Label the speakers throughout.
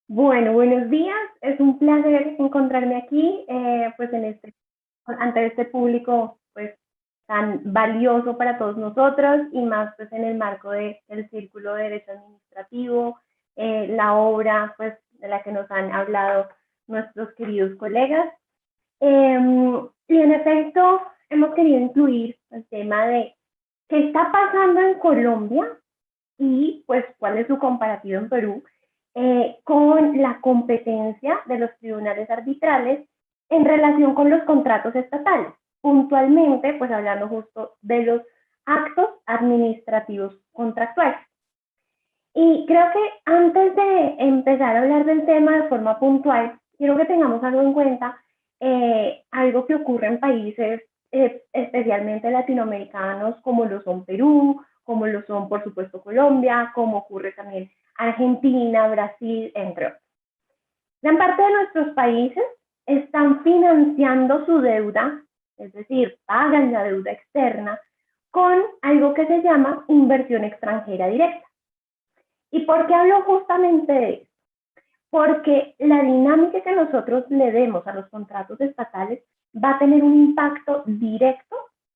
Speaker 1: Bueno, buenos días. Es un placer encontrarme aquí, ante este público, pues, tan valioso para todos nosotros y más, pues, en el marco del Círculo de Derecho Administrativo, la obra, pues, de la que nos han hablado nuestros queridos colegas. Y en efecto, hemos querido incluir el tema de qué está pasando en Colombia y pues cuál es su comparativo en Perú con la competencia de los tribunales arbitrales en relación con los contratos estatales, puntualmente pues hablando justo de los actos administrativos contractuales. Y creo que antes de empezar a hablar del tema de forma puntual, quiero que tengamos algo en cuenta, algo que ocurre en países especialmente latinoamericanos como lo son Perú, como lo son por supuesto Colombia, como ocurre también Argentina, Brasil, entre otros. Gran parte de nuestros países están financiando su deuda, es decir, pagan la deuda externa con algo que se llama inversión extranjera directa. ¿Y por qué hablo justamente de eso? Porque la dinámica que nosotros le demos a los contratos estatales va a tener un impacto directo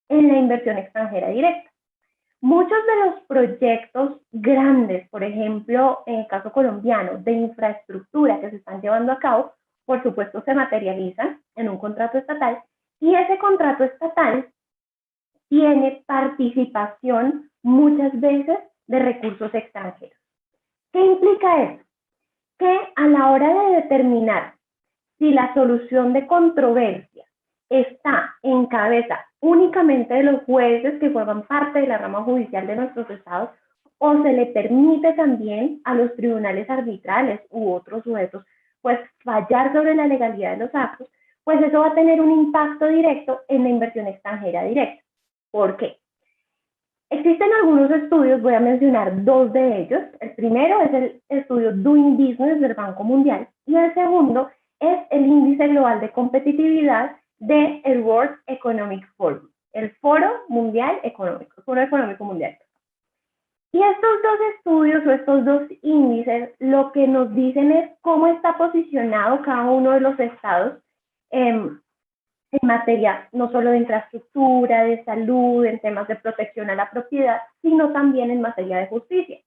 Speaker 1: en la inversión extranjera directa. Muchos de los proyectos grandes, por ejemplo, en el caso colombiano, de infraestructura que se están llevando a cabo, por supuesto se materializan en un contrato estatal y ese contrato estatal tiene participación muchas veces de recursos extranjeros. ¿Qué implica eso? Que a la hora de determinar si la solución de controversia está en cabeza únicamente de los jueces que forman parte de la rama judicial de nuestros estados, o se le permite también a los tribunales arbitrales u otros sujetos, pues fallar sobre la legalidad de los actos, pues eso va a tener un impacto directo en la inversión extranjera directa. ¿Por qué? Existen algunos estudios, voy a mencionar dos de ellos. El primero es el estudio Doing Business del Banco Mundial y el segundo es el índice global de competitividad del World Economic Forum, el Foro Mundial Económico, Foro Económico Mundial. Y estos dos estudios o estos dos índices lo que nos dicen es cómo está posicionado cada uno de los estados en materia no solo de infraestructura, de salud, en temas de protección a la propiedad, sino también en materia de justicia.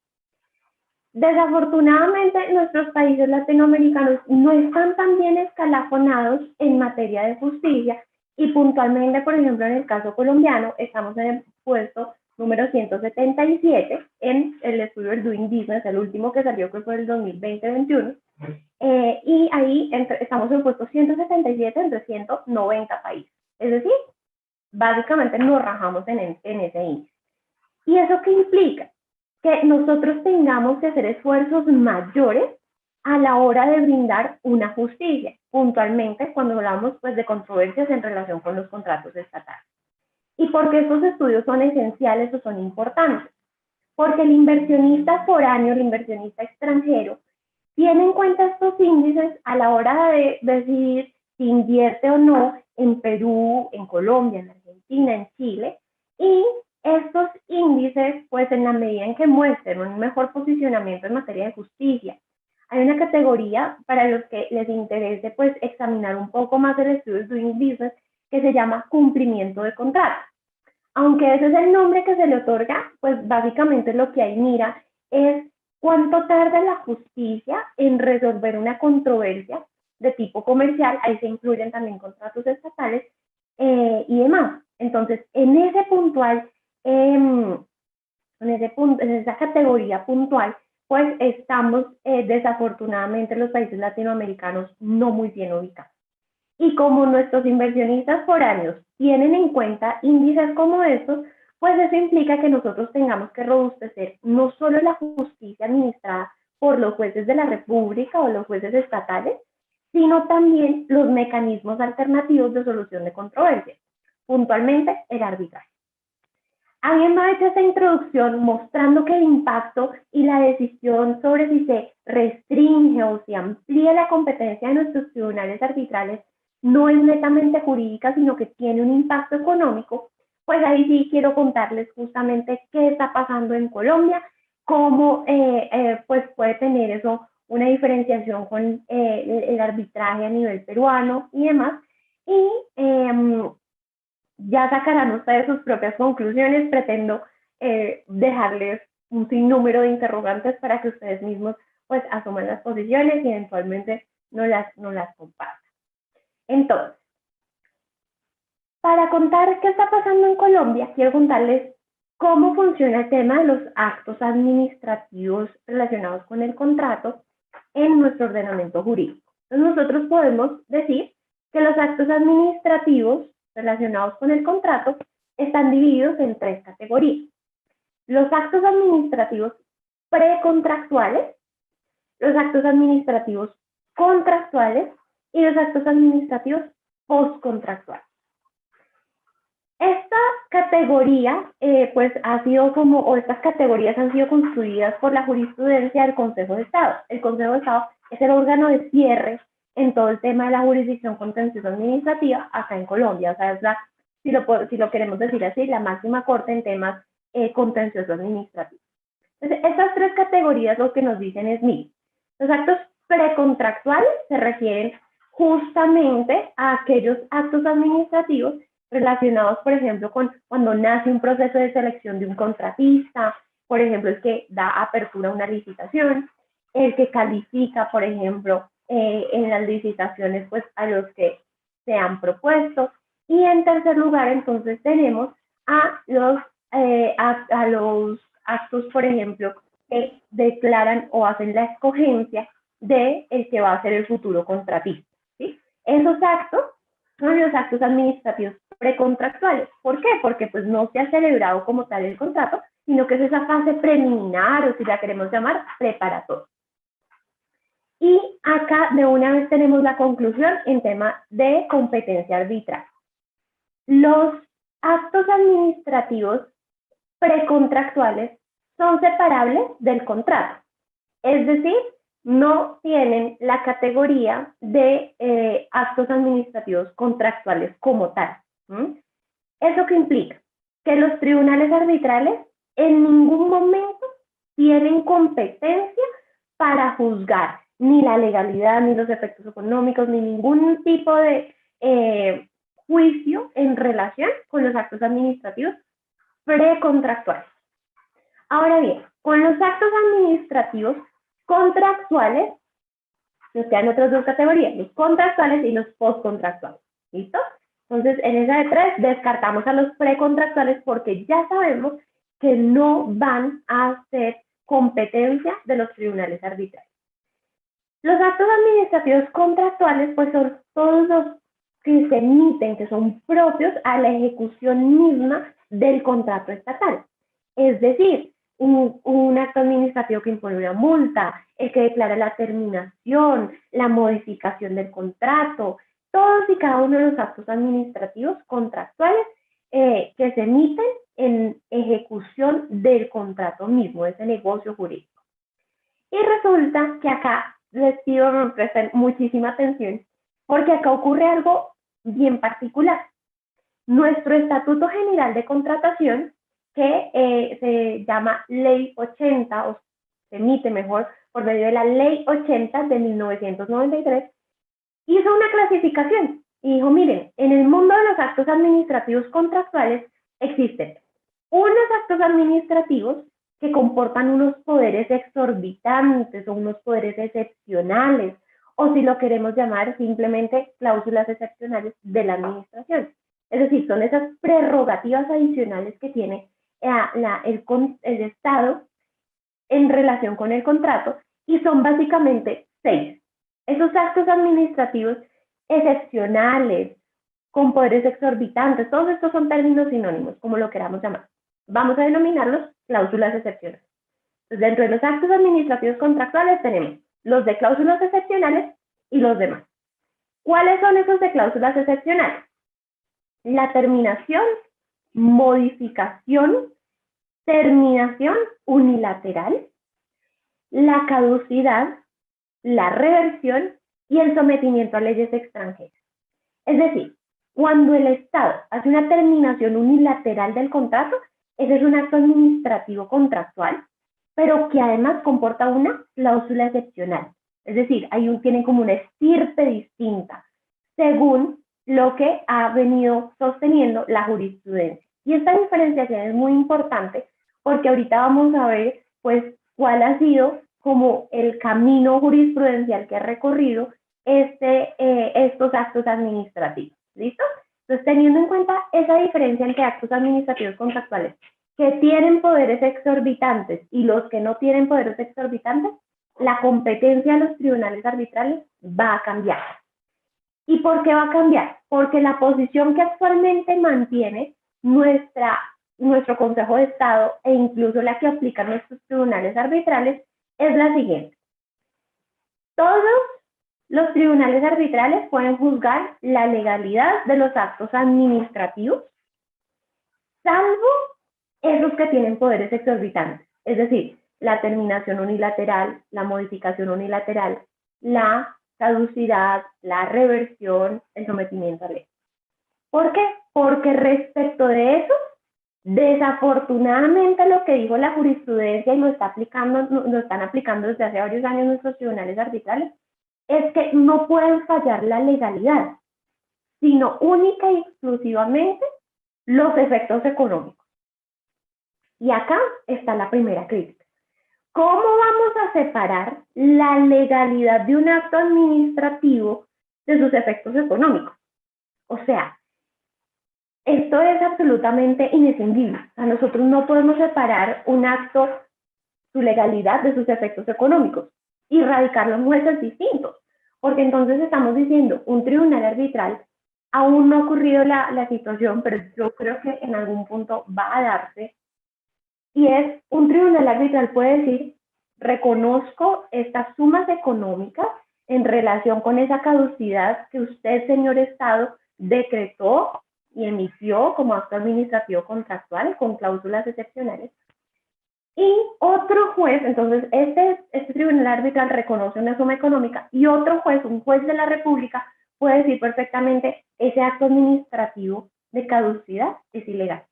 Speaker 1: Desafortunadamente, nuestros países latinoamericanos no están tan bien escalafonados en materia de justicia y puntualmente, por ejemplo, en el caso colombiano, estamos en el puesto número 177 en el estudio del Doing Business, el último que salió que fue el 2020-21, y ahí estamos en el puesto 177 entre 190 países. Es decir, básicamente nos rajamos en ese índice. ¿Y eso qué implica? Que nosotros tengamos que hacer esfuerzos mayores a la hora de brindar una justicia, puntualmente cuando hablamos pues, de controversias en relación con los contratos estatales. ¿Y por qué estos estudios son esenciales o son importantes? Porque el inversionista foráneo, el inversionista extranjero, tiene en cuenta estos índices a la hora de decidir si invierte o no en Perú, en Colombia, en Argentina, en Chile, y estos índices, pues en la medida en que muestren un mejor posicionamiento en materia de justicia, hay una categoría para los que les interese pues examinar un poco más el estudio de Doing Business que se llama cumplimiento de contrato. Aunque ese es el nombre que se le otorga, pues básicamente lo que ahí mira es cuánto tarda la justicia en resolver una controversia de tipo comercial, ahí se incluyen también contratos estatales y demás. Entonces, en ese puntual, en esa categoría puntual, pues estamos desafortunadamente los países latinoamericanos no muy bien ubicados. Y como nuestros inversionistas foráneos tienen en cuenta índices como estos, pues eso implica que nosotros tengamos que robustecer no solo la justicia administrada por los jueces de la República o los jueces estatales, sino también los mecanismos alternativos de solución de controversias, puntualmente el arbitraje. Habiendo hecho esta introducción mostrando que el impacto y la decisión sobre si se restringe o si amplía la competencia de nuestros tribunales arbitrales no es netamente jurídica, sino que tiene un impacto económico, pues ahí sí quiero contarles justamente qué está pasando en Colombia, cómo pues puede tener eso una diferenciación con el arbitraje a nivel peruano y demás. Y ya sacarán ustedes sus propias conclusiones. Pretendo dejarles un sinnúmero de interrogantes para que ustedes mismos pues asuman las posiciones y eventualmente no las compartan. Entonces, para contar qué está pasando en Colombia, quiero contarles cómo funciona el tema de los actos administrativos relacionados con el contrato en nuestro ordenamiento jurídico. Entonces, nosotros podemos decir que los actos administrativos relacionados con el contrato están divididos en 3 categorías. Los actos administrativos precontractuales, los actos administrativos contractuales y los actos administrativos postcontractuales. Esta categoría, pues ha sido o estas categorías han sido construidas por la jurisprudencia del Consejo de Estado. El Consejo de Estado es el órgano de cierre en todo el tema de la jurisdicción contenciosa administrativa acá en Colombia. O sea, es si lo queremos decir así, la máxima corte en temas contencioso administrativos. Entonces, estas 3 categorías lo que nos dicen es, mire, los actos precontractuales se refieren justamente a aquellos actos administrativos relacionados, por ejemplo, con cuando nace un proceso de selección de un contratista, por ejemplo, el que da apertura a una licitación, el que califica, por ejemplo, en las licitaciones pues a los que se han propuesto. Y en tercer lugar, entonces, tenemos a los actos, por ejemplo, que declaran o hacen la escogencia de el que va a ser el futuro contratista, ¿sí? Esos actos son los actos administrativos precontractuales. ¿Por qué? Porque pues no se ha celebrado como tal el contrato, sino que es esa fase preliminar, o si la queremos llamar, preparatoria. Y acá de una vez tenemos la conclusión en tema de competencia arbitral. Los actos administrativos precontractuales son separables del contrato, es decir, no tienen la categoría de actos administrativos contractuales como tal. ¿Eso qué implica? Que los tribunales arbitrales en ningún momento tienen competencia para juzgar ni la legalidad, ni los efectos económicos, ni ningún tipo de juicio en relación con los actos administrativos precontractuales. Ahora bien, con los actos administrativos contractuales, nos quedan otras 2 categorías, los contractuales y los postcontractuales. ¿Listo? Entonces, en esa de 3 descartamos a los precontractuales porque ya sabemos que no van a ser competencia de los tribunales arbitrales. Los actos administrativos contractuales, pues son todos los que se emiten, que son propios a la ejecución misma del contrato estatal. Es decir, un acto administrativo que impone una multa, el que declara la terminación, la modificación del contrato, todos y cada uno de los actos administrativos contractuales que se emiten en ejecución del contrato mismo, de ese negocio jurídico. Y resulta que acá les pido que presten muchísima atención, porque acá ocurre algo bien particular. Nuestro Estatuto General de Contratación, que se llama Ley 80, o se emite mejor por medio de la Ley 80 de 1993, hizo una clasificación y dijo, miren, en el mundo de los actos administrativos contractuales existen unos actos administrativos que comportan unos poderes exorbitantes o unos poderes excepcionales, o si lo queremos llamar simplemente cláusulas excepcionales de la administración. Es decir, son esas prerrogativas adicionales que tiene el Estado en relación con el contrato, y son básicamente 6. Esos actos administrativos excepcionales, con poderes exorbitantes, todos estos son términos sinónimos, como lo queramos llamar. Vamos a denominarlos cláusulas excepcionales. Entonces, dentro de los actos administrativos contractuales tenemos los de cláusulas excepcionales y los demás. ¿Cuáles son esos de cláusulas excepcionales? La terminación, modificación, terminación unilateral, la caducidad, la reversión y el sometimiento a leyes extranjeras. Es decir, cuando el Estado hace una terminación unilateral del contrato, ese es un acto administrativo contractual, pero que además comporta una cláusula excepcional. Es decir, tienen como una estirpe distinta, según lo que ha venido sosteniendo la jurisprudencia. Y esta diferenciación es muy importante porque ahorita vamos a ver pues cuál ha sido como el camino jurisprudencial que ha recorrido estos actos administrativos. ¿Listo? Entonces, teniendo en cuenta esa diferencia entre actos administrativos contractuales que tienen poderes exorbitantes y los que no tienen poderes exorbitantes, la competencia de los tribunales arbitrales va a cambiar. ¿Y por qué va a cambiar? Porque la posición que actualmente mantiene nuestro Consejo de Estado e incluso la que aplican nuestros tribunales arbitrales es la siguiente. Todos los tribunales arbitrales pueden juzgar la legalidad de los actos administrativos, salvo esos que tienen poderes exorbitantes, es decir, la terminación unilateral, la modificación unilateral, la caducidad, la reversión, el sometimiento a ley. ¿Por qué? Porque respecto de eso, desafortunadamente lo que dijo la jurisprudencia y lo están aplicando desde hace varios años nuestros tribunales arbitrales, es que no pueden fallar la legalidad, sino única y exclusivamente los efectos económicos. Y acá está la primera crítica. ¿Cómo vamos a separar la legalidad de un acto administrativo de sus efectos económicos? O sea, esto es absolutamente inescindible. O sea, nosotros no podemos separar un acto, su legalidad, de sus efectos económicos y radicarlo en jueces distintos. Porque entonces estamos diciendo, un tribunal arbitral, aún no ha ocurrido la situación, pero yo creo que en algún punto va a darse, y es, un tribunal arbitral puede decir, reconozco estas sumas económicas en relación con esa caducidad que usted, señor Estado, decretó y emitió como acto administrativo contractual con cláusulas excepcionales. Y otro juez, entonces este tribunal arbitral reconoce una suma económica y otro juez, un juez de la República, puede decir perfectamente ese acto administrativo de caducidad es ilegal.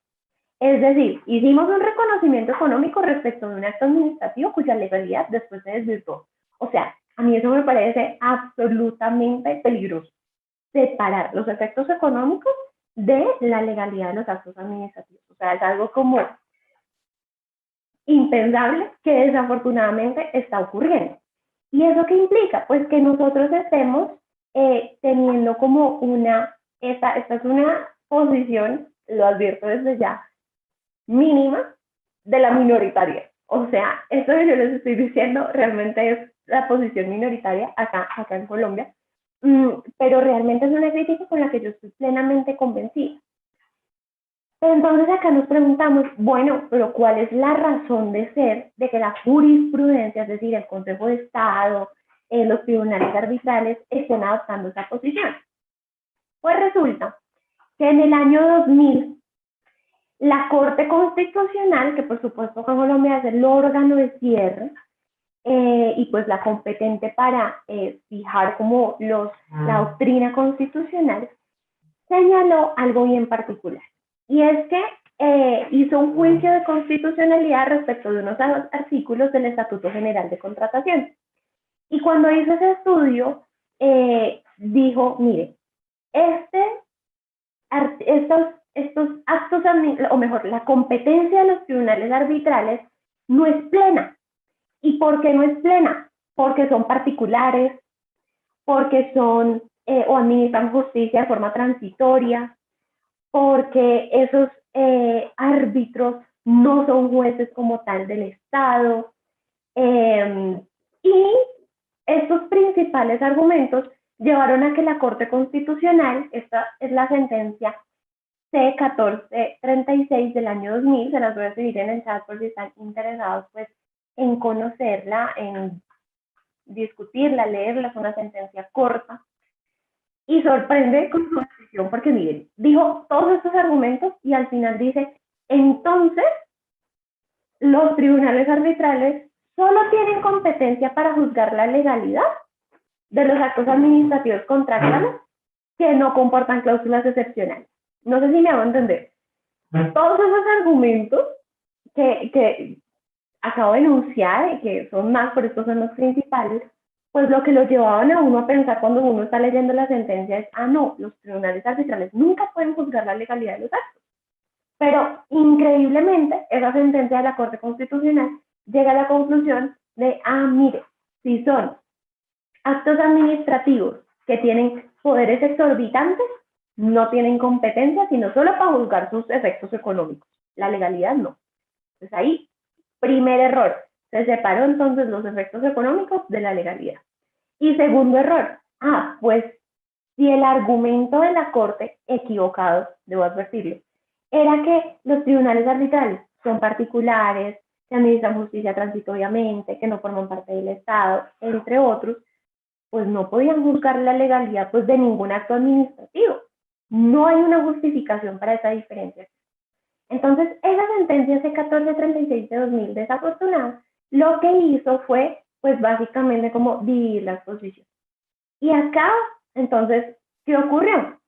Speaker 1: Es decir, hicimos un reconocimiento económico respecto de un acto administrativo cuya legalidad después se desvirtuó. O sea, a mí eso me parece absolutamente peligroso. Separar los efectos económicos de la legalidad de los actos administrativos. O sea, es algo como impensable que desafortunadamente está ocurriendo. ¿Y eso qué implica? Pues que nosotros estemos teniendo como esta es una posición, lo advierto desde ya, mínima de la minoritaria. O sea, esto que yo les estoy diciendo realmente es la posición minoritaria acá en Colombia, pero realmente es una crítica con la que yo estoy plenamente convencida. Entonces acá nos preguntamos, bueno, pero ¿cuál es la razón de ser de que la jurisprudencia, es decir, el Consejo de Estado, los tribunales arbitrales, estén adoptando esa posición? Pues resulta que en el año 2000, la Corte Constitucional, que por supuesto en Colombia es el órgano de cierre, y pues la competente para fijar como la doctrina constitucional, señaló algo bien particular. Y es que hizo un juicio de constitucionalidad respecto de unos artículos del Estatuto General de Contratación. Y cuando hizo ese estudio, dijo, mire, estos actos, o mejor, la competencia de los tribunales arbitrales no es plena. ¿Y por qué no es plena? Porque son particulares, porque son o administran justicia de forma transitoria, porque esos árbitros no son jueces como tal del Estado. Y estos principales argumentos llevaron a que la Corte Constitucional, esta es la sentencia C-1436 del año 2000, se las voy a escribir en el chat por si están interesados pues, en conocerla, en discutirla, leerla, es una sentencia corta. Y sorprende con su decisión porque, miren, dijo todos estos argumentos y al final dice, entonces, los tribunales arbitrales solo tienen competencia para juzgar la legalidad de los actos administrativos contractuales que no comportan cláusulas excepcionales. No sé si me hago entender. Todos esos argumentos que acabo de enunciar y que son más, por estos son los principales, pues lo que lo llevaban a uno a pensar cuando uno está leyendo la sentencia es, no, los tribunales arbitrales nunca pueden juzgar la legalidad de los actos. Pero increíblemente, esa sentencia de la Corte Constitucional llega a la conclusión de, mire, si son actos administrativos que tienen poderes exorbitantes, no tienen competencia, sino solo para juzgar sus efectos económicos. La legalidad no. Entonces ahí, primer error, se separó entonces los efectos económicos de la legalidad. Y segundo error, pues si el argumento de la Corte, equivocado, debo advertirlo, era que los tribunales arbitrales son particulares, que administran justicia transitoriamente, que no forman parte del Estado, entre otros, pues no podían juzgar la legalidad pues, de ningún acto administrativo. No hay una justificación para esa diferencia. Entonces, esa sentencia C1436 de 2000 desafortunada, lo que hizo fue, pues básicamente como dividir las posiciones. Y acá, entonces, ¿qué ocurrió?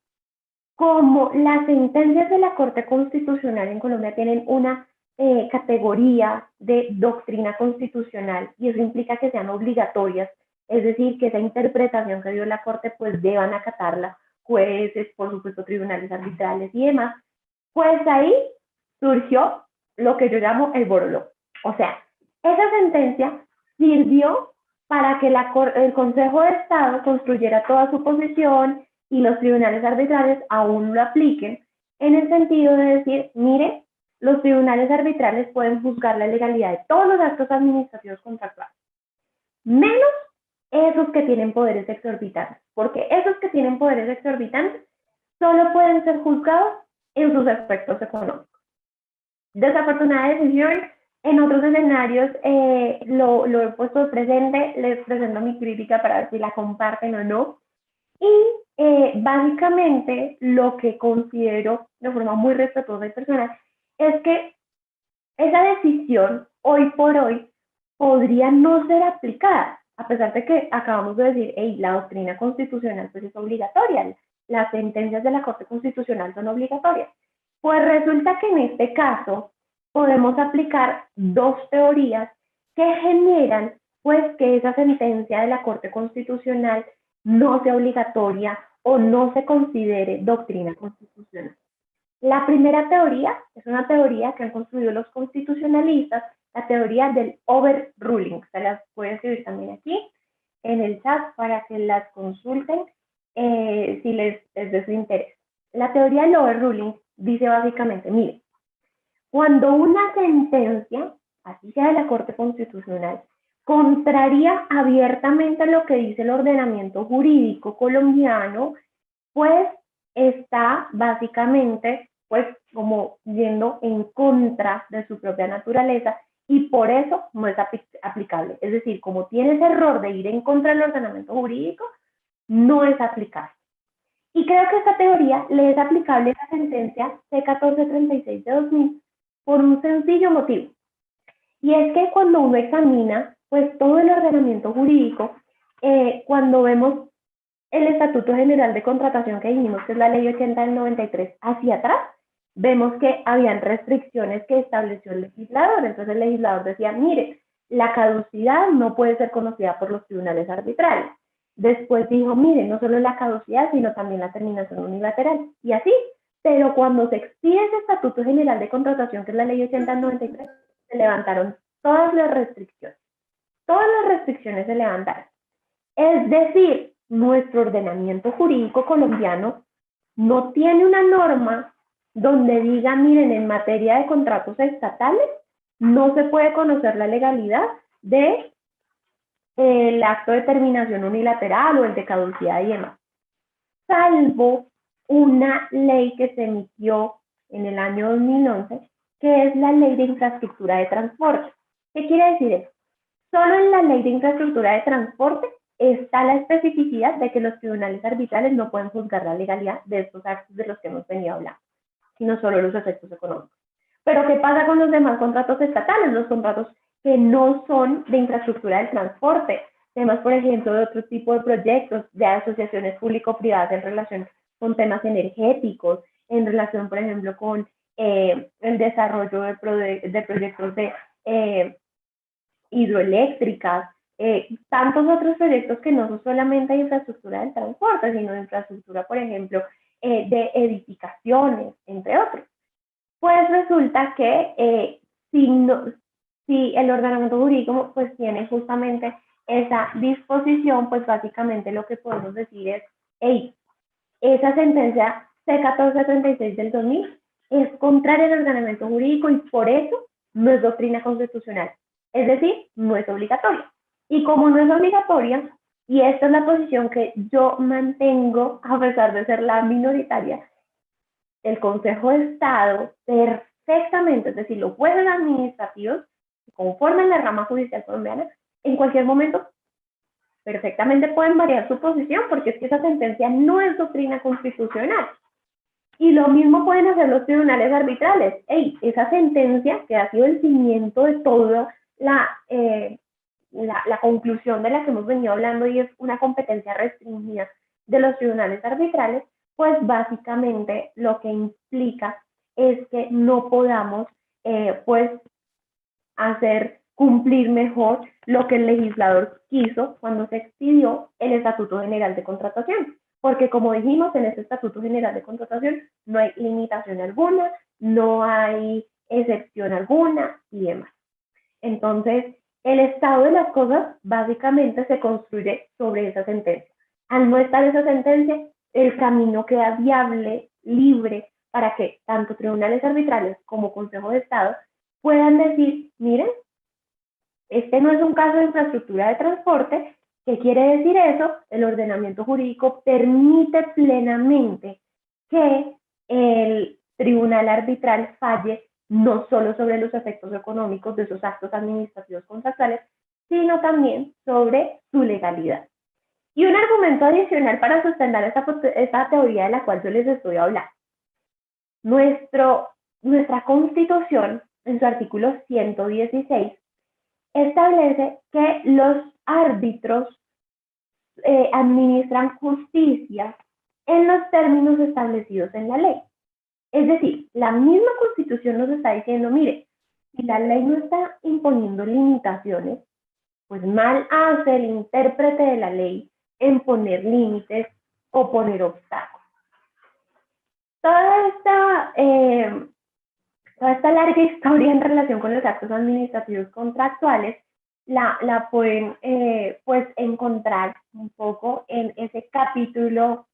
Speaker 1: Como las sentencias de la Corte Constitucional en Colombia tienen una categoría de doctrina constitucional y eso implica que sean obligatorias, es decir, que esa interpretación que dio la Corte pues deban acatarla jueces, por supuesto tribunales arbitrales y demás, pues ahí surgió lo que yo llamo el boroló. O sea, esa sentencia sirvió para que el Consejo de Estado construyera toda su posición y los tribunales arbitrales aún lo apliquen, en el sentido de decir, mire, los tribunales arbitrales pueden juzgar la legalidad de todos los actos administrativos contractuales, menos esos que tienen poderes exorbitantes, porque esos que tienen poderes exorbitantes solo pueden ser juzgados en sus aspectos económicos. Desafortunada decisión, en otros escenarios lo he puesto presente, les presento mi crítica para ver si la comparten o no. Y básicamente lo que considero de forma muy respetuosa y personal es que esa decisión hoy por hoy podría no ser aplicada, a pesar de que acabamos de decir, la doctrina constitucional pues es obligatoria, las sentencias de la Corte Constitucional son obligatorias. Pues resulta que en este caso podemos aplicar dos teorías que generan pues que esa sentencia de la Corte Constitucional no sea obligatoria o no se considere doctrina constitucional. La primera teoría es una teoría que han construido los constitucionalistas, la teoría del overruling. Se las voy a escribir también aquí en el chat para que las consulten si les es de su interés. La teoría del overruling dice básicamente, mire, cuando una sentencia, así sea de la Corte Constitucional, contraría abiertamente lo que dice el ordenamiento jurídico colombiano, pues está básicamente pues como yendo en contra de su propia naturaleza y por eso no es aplicable. Es decir, como tiene ese error de ir en contra del ordenamiento jurídico, no es aplicable. Y creo que esta teoría le es aplicable a la sentencia C1436 de 2000 por un sencillo motivo. Y es que cuando uno examina pues todo el ordenamiento jurídico, cuando vemos el Estatuto General de Contratación que dijimos que es la Ley 80 del 93 hacia atrás, vemos que habían restricciones que estableció el legislador. Entonces el legislador decía, mire, la caducidad no puede ser conocida por los tribunales arbitrales. Después dijo, mire, no solo la caducidad, sino también la terminación unilateral. Y así, pero cuando se expide ese Estatuto General de Contratación, que es la Ley 80 del 93, se levantaron todas las restricciones. Todas las restricciones se levantaron. Es decir, nuestro ordenamiento jurídico colombiano no tiene una norma donde diga, miren, en materia de contratos estatales no se puede conocer la legalidad de el acto de terminación unilateral o el de caducidad y demás, salvo una ley que se emitió en el año 2011, que es la Ley de Infraestructura de Transporte. ¿Qué quiere decir eso? Solo en la Ley de Infraestructura de Transporte está la especificidad de que los tribunales arbitrales no pueden juzgar la legalidad de estos actos de los que hemos venido hablando, sino solo los efectos económicos. Pero ¿qué pasa con los demás contratos estatales? Los contratos que no son de infraestructura del transporte, temas, por ejemplo, de otro tipo de proyectos, de asociaciones público-privadas en relación con temas energéticos, en relación, por ejemplo, con el desarrollo de proyectos de hidroeléctricas, tantos otros proyectos que no son solamente de infraestructura del transporte, sino de infraestructura, por ejemplo, de edificaciones, entre otros. Pues resulta que si el ordenamiento jurídico pues tiene justamente esa disposición, pues básicamente lo que podemos decir es, hey, esa sentencia C1436 del 2000 es contraria al ordenamiento jurídico y por eso no es doctrina constitucional. Es decir, no es obligatoria. Y como no es obligatoria, y esta es la posición que yo mantengo a pesar de ser la minoritaria, el Consejo de Estado perfectamente, es decir, los jueces administrativos que conforman la rama judicial colombiana, en cualquier momento perfectamente pueden variar su posición porque es que esa sentencia no es doctrina constitucional. Y lo mismo pueden hacer los tribunales arbitrales. Hey, esa sentencia que ha sido el cimiento de toda la conclusión de la que hemos venido hablando y es una competencia restringida de los tribunales arbitrales, pues básicamente lo que implica es que no podamos pues hacer cumplir mejor lo que el legislador quiso cuando se expidió el Estatuto General de Contratación. Porque como dijimos, en ese Estatuto General de Contratación no hay limitación alguna, no hay excepción alguna y demás. Entonces, el estado de las cosas básicamente se construye sobre esa sentencia. Al no estar esa sentencia, el camino queda viable, libre, para que tanto tribunales arbitrales como Consejo de Estado puedan decir, miren, este no es un caso de infraestructura de transporte. ¿Qué quiere decir eso? El ordenamiento jurídico permite plenamente que el tribunal arbitral falle no solo sobre los efectos económicos de esos actos administrativos contractuales, sino también sobre su legalidad. Y un argumento adicional para sustentar esta teoría de la cual yo les estoy hablando. Nuestra Constitución, en su artículo 116, establece que los árbitros administran justicia en los términos establecidos en la ley. Es decir, la misma Constitución nos está diciendo, mire, si la ley no está imponiendo limitaciones, pues mal hace el intérprete de la ley en poner límites o poner obstáculos. Toda esta larga historia en relación con los actos administrativos contractuales la pueden pues encontrar un poco en ese capítulo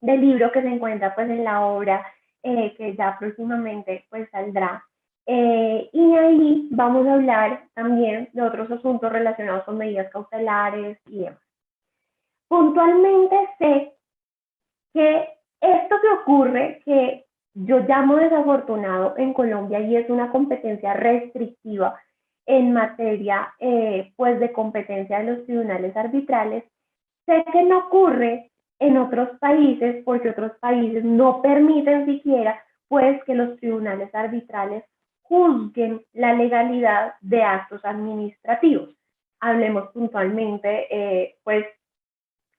Speaker 1: del libro que se encuentra pues en la obra que ya próximamente pues saldrá. Y ahí vamos a hablar también de otros asuntos relacionados con medidas cautelares y demás. Puntualmente sé que esto que ocurre, que yo llamo desafortunado en Colombia y es una competencia restrictiva en materia pues de competencia de los tribunales arbitrales, sé que no ocurre en otros países porque otros países no permiten siquiera pues que los tribunales arbitrales juzguen la legalidad de actos administrativos. Hablemos puntualmente, pues,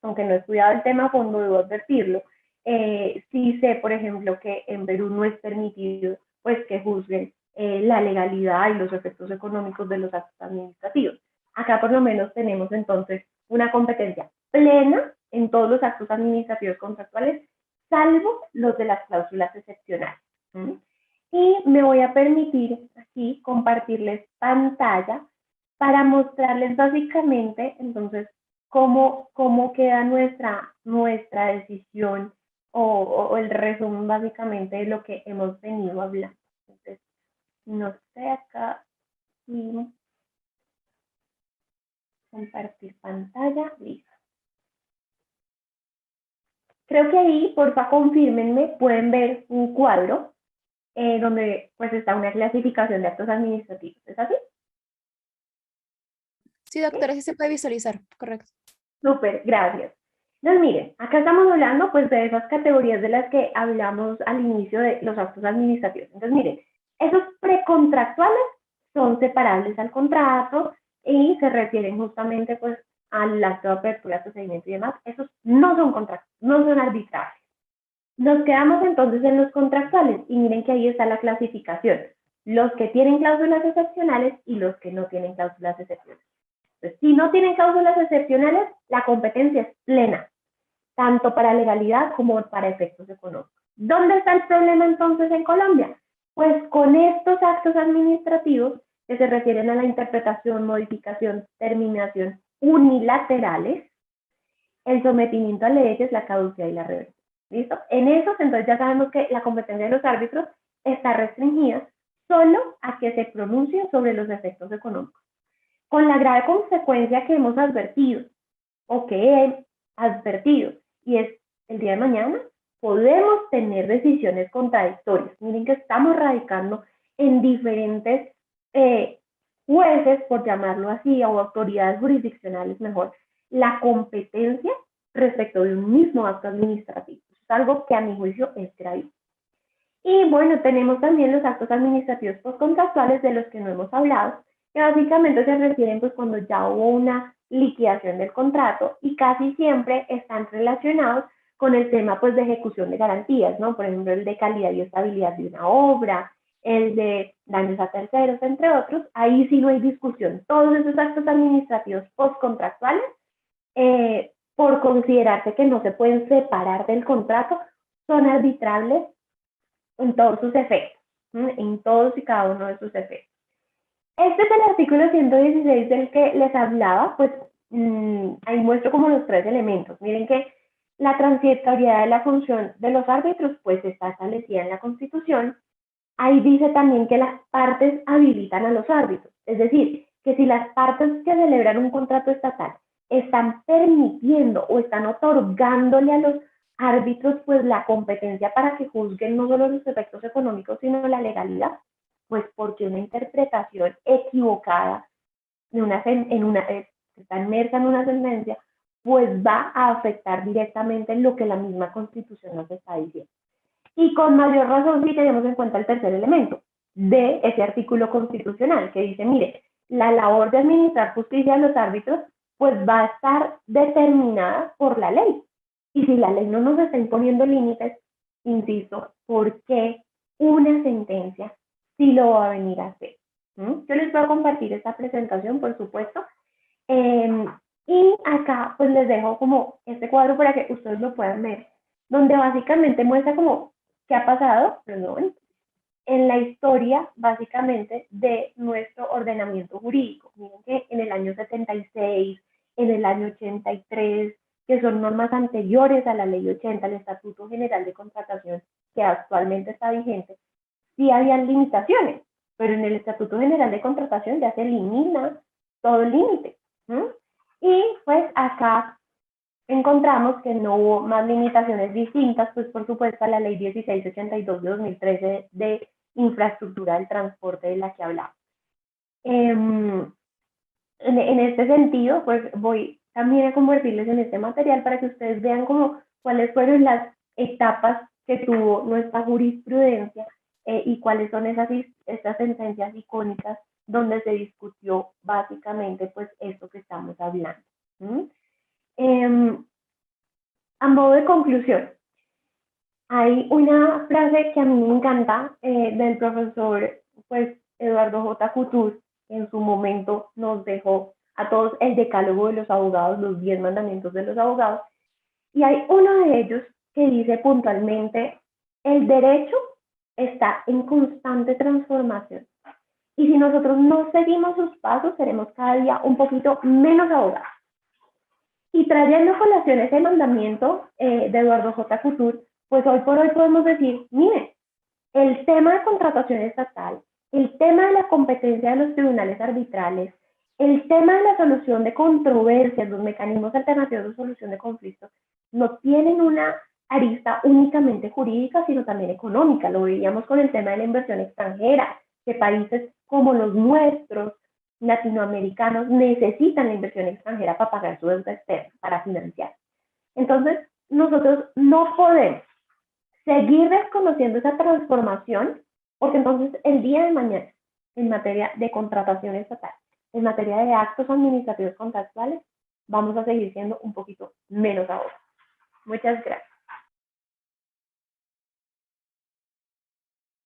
Speaker 1: aunque no he estudiado el tema a fondo, debo advertirlo, sí sé, por ejemplo, que en Perú no es permitido pues que juzguen la legalidad y los efectos económicos de los actos administrativos. Acá por lo menos tenemos entonces una competencia plena en todos los actos administrativos contractuales, salvo los de las cláusulas excepcionales. ¿Mm? Y me voy a permitir aquí compartirles pantalla para mostrarles básicamente entonces cómo queda nuestra decisión o el resumen básicamente de lo que hemos venido hablando. Entonces, no sé acá si compartir pantalla, listo. Creo que ahí, porfa, confírmenme, pueden ver un cuadro donde pues está una clasificación de actos administrativos. ¿Es así?
Speaker 2: Sí, doctora, sí se puede visualizar, correcto.
Speaker 1: Súper, gracias. Entonces, miren, acá estamos hablando pues de esas categorías de las que hablamos al inicio de los actos administrativos. Entonces, miren, esos precontractuales son separables al contrato y se refieren justamente pues al acto de apertura, procedimiento y demás. Esos no son contratos, no son arbitrables. Nos quedamos entonces en los contractuales y miren que ahí está la clasificación. Los que tienen cláusulas excepcionales y los que no tienen cláusulas excepcionales. Entonces, si no tienen cláusulas excepcionales, la competencia es plena, tanto para legalidad como para efectos económicos. ¿Dónde está el problema entonces en Colombia? Pues con estos actos administrativos que se refieren a la interpretación, modificación, terminación unilaterales, el sometimiento a leyes, la caducidad y la reversión. ¿Listo? En esos, entonces ya sabemos que la competencia de los árbitros está restringida solo a que se pronuncien sobre los efectos económicos, con la grave consecuencia que hemos advertido, o que he advertido, y es el día de mañana podemos tener decisiones contradictorias. Miren que estamos radicando en diferentes jueces, por llamarlo así, o autoridades jurisdiccionales mejor, la competencia respecto de un mismo acto administrativo. Es algo que a mi juicio es grave. Y bueno, tenemos también los actos administrativos postcontractuales de los que no hemos hablado, que básicamente se refieren pues cuando ya hubo una liquidación del contrato y casi siempre están relacionados con el tema pues de ejecución de garantías, ¿no? Por ejemplo, el de calidad y estabilidad de una obra, el de daños a terceros, entre otros. Ahí sí no hay discusión. Todos esos actos administrativos postcontractuales, por considerarse que no se pueden separar del contrato, son arbitrables en todos sus efectos, en todos y cada uno de sus efectos. Este es el artículo 116 del que les hablaba, pues ahí muestro como los tres elementos. Miren que la transitoriedad de la función de los árbitros pues está establecida en la Constitución. Ahí dice también que las partes habilitan a los árbitros, es decir, que si las partes que celebran un contrato estatal están permitiendo o están otorgándole a los árbitros pues la competencia para que juzguen no solo los efectos económicos, sino la legalidad, pues porque una interpretación equivocada está inmersa en una sentencia, pues va a afectar directamente lo que la misma Constitución nos está diciendo. Y con mayor razón si tenemos en cuenta el tercer elemento de ese artículo constitucional que dice, mire, la labor de administrar justicia a los árbitros pues va a estar determinada por la ley. Y si la ley no nos está imponiendo límites, insisto, ¿por qué una sentencia sí lo va a venir a hacer? Yo les voy a compartir esta presentación, por supuesto. Y acá pues les dejo como este cuadro para que ustedes lo puedan ver, donde básicamente muestra como qué ha pasado, perdón, en la historia básicamente de nuestro ordenamiento jurídico. Miren que en el año 76, en el año 83, que son normas anteriores a la ley 80, el Estatuto General de Contratación, que actualmente está vigente, sí habían limitaciones, pero en el Estatuto General de Contratación ya se elimina todo el límite. Y pues acá encontramos que no hubo más limitaciones distintas, pues por supuesto a la ley 1682 de 2013 de infraestructura del transporte de la que hablamos. En este sentido, pues voy también a convertirles en este material para que ustedes vean como cuáles fueron las etapas que tuvo nuestra jurisprudencia y cuáles son estas sentencias icónicas donde se discutió básicamente pues esto que estamos hablando. A modo de conclusión, hay una frase que a mí me encanta del profesor pues, Eduardo J. Couture, que en su momento nos dejó a todos el decálogo de los abogados, los 10 mandamientos de los abogados, y hay uno de ellos que dice puntualmente, el derecho está en constante transformación, y si nosotros no seguimos sus pasos, seremos cada día un poquito menos abogados. Y trayendo a colación ese mandamiento de Eduardo J. Couture, pues hoy por hoy podemos decir, mire, el tema de contratación estatal, el tema de la competencia de los tribunales arbitrales, el tema de la solución de controversias, los mecanismos alternativos de solución de conflictos, no tienen una arista únicamente jurídica, sino también económica. Lo veíamos con el tema de la inversión extranjera, que países como los nuestros, latinoamericanos, necesitan la inversión extranjera para pagar su deuda externa, para financiar. Entonces, nosotros no podemos seguir desconociendo esa transformación, porque entonces el día de mañana, en materia de contratación estatal, en materia de actos administrativos contractuales, vamos a seguir siendo un poquito menos ahora. Muchas gracias.